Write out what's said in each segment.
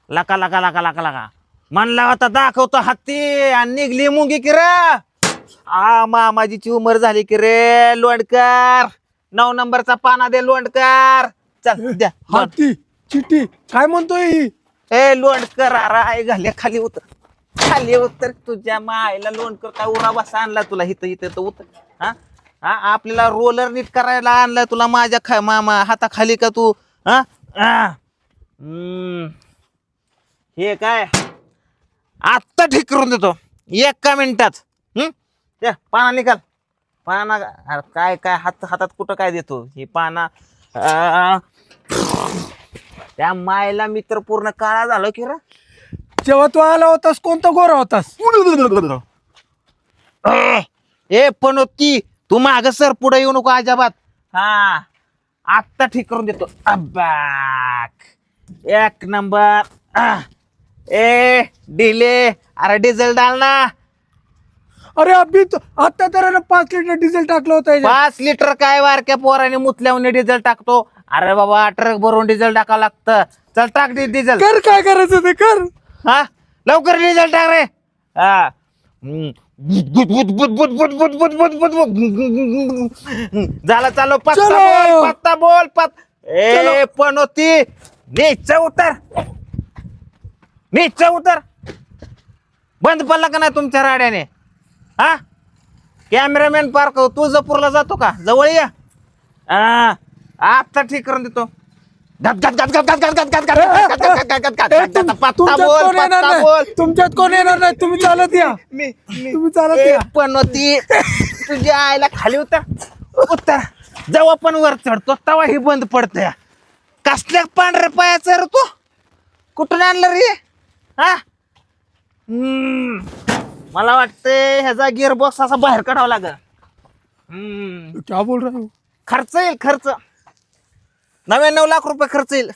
लका लका लका लका लका म्हणला होता दाखवतो हत्ती आणि निघली मुंगी की रे. मामाजीची उमर झाली की रे. लोंडकर 9 नंबरचा पाना दे लोंडकर. चल द्या हाती चिट्टी काय म्हणतोय ही? ए लोंडकर अरे घाल्या खाली उतर. खाली उतर तुझ्या मायला. लोंडकर काय उरा बसा आणला तुला इथं इथं उतर. हा हा आपल्याला रोलर नीट करायला आणलाय तुला माझ्या मामा हाताखाली का तू. हा हे काय आत्ता ठीक करून देतो 1 मिनिटात. त्या पाना निकाल. पाना अरे काय काय हातात कुठं काय देतो हे पाना. त्या मायला मित्र पूर्ण काळा झालो की रे. जेव्हा तू आला होतास कोणता गोरा होतास? ए पण ती तू माग सर पुढे येऊ नको अजिबात. हा आत्ता ठीक करून देतो. अब्बाक 1 नंबर. ए डिले अरे डिझेल डाल ना. अरे अभि आता तर 5 लिटर डिझेल टाकलं होतं. 5 लिटर काय वारक्या पोराने मुतल्यावर डिझेल टाकतो. अरे बाबा ट्रक भरून डिझेल टाकावं लागतं. चल टाक डिझेल. कर काय करायचं ते कर. हा लवकर डिझेल टाक रे. हा झालं चालू. पत्ता बोल ए पण होती नीच उतर. बंद पडला का नाही तुमच्या राड्याने? हा कॅमेरामॅन पार्क तुळजापूरला जातो का? जवळ या. आता ठीक करून देतो. तुमच्यात कोण येणार नाही. तुम्ही चालत या. तुम्ही चालत या. पण ती तुझ्या आईला खाली उतर. जेव्हा पण वर चढतो तेव्हा ही बंद पडतंय. कसल्या पांढऱ्या पायाचं रे तू? कुठून आणलं रे? हा मला वाटतंय ह्याचा गिअर बॉक्स असा बाहेर काढावा लागेल. क्या बोल रहा? खर्च येईल खर्च. 99 लाख रुपये खर्च येईल.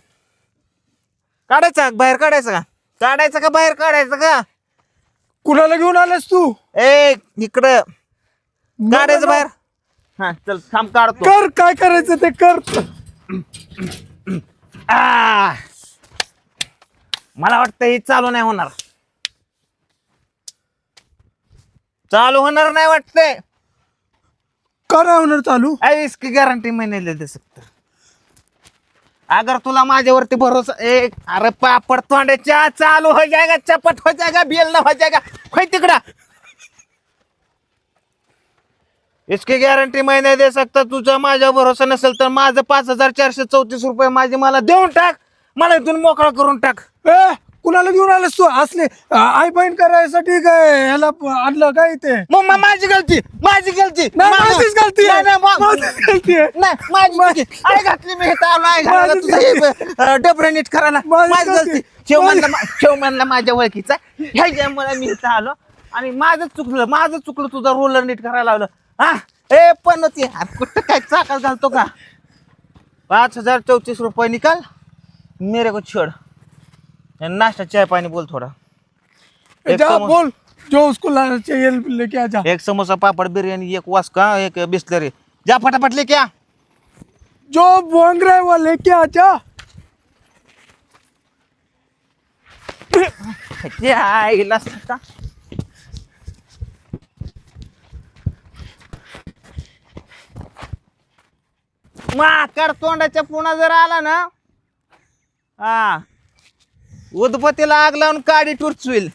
काढायचा बाहेर काढायचं का? काढायचं का बाहेर काढायचं का? कुणाला घेऊन आलास तू? ए इकडं काढायचं बाहेर. हा चल थांब काढतो. कर काय करायचं ते कर. मला वाटतं हे चालू नाही होणार. चालू होणार नाही वाटतंय. करा होणार चालू. इसकी गारंटी मैंने दे सकता. अगर तुला माझ्यावरती भरोसा. अरे पापड तोंड्याच्या चालू हो जाएगा. चपट हो जाएगा. बेल ना हो जाएगा. खोय तिकडा. इसकी गॅरंटी मैंने दे सकता. तुझा माझ्या भरोसा नसेल तर माझं 5434 रुपये माझे मला देऊन टाक. मला इथून मोकळा करून टाक. कुणाला घेऊन आलास तू? असले आई बहीण करायसाठी काय ह्याला आणलं काय इथे? मग माझी गलती. माझीच गलती माझीच गलती आहे. आई घातली मी तुझा डबरे नीट करायला. माझी गलती. शेव म्हणला माझ्या ओळखीचा. ह्याच्यामुळे मी इथं आलो आणि माझं चुकलं तुझा रोलर नीट करायला लावलं. हा ए पण कुठं काय चाकाच घालतो का? 5034 रुपये निकाल मेरे को छोड़. नाश्ता चाय पानी बोल थोड़ा. जा बोल जो उसको लाना चाहिए लेके आ जा. 1 समोसा पापड़ बिरयानी 1 वास्का 1 बिस्लरी. जा फटाफट लेके आ. जो मांग रहा है वो लेके आ जा. आईला माकड तोंडाच्या पुन्हा जर आला ना. हा उदपतीला आग लावून काडी टुरचविल.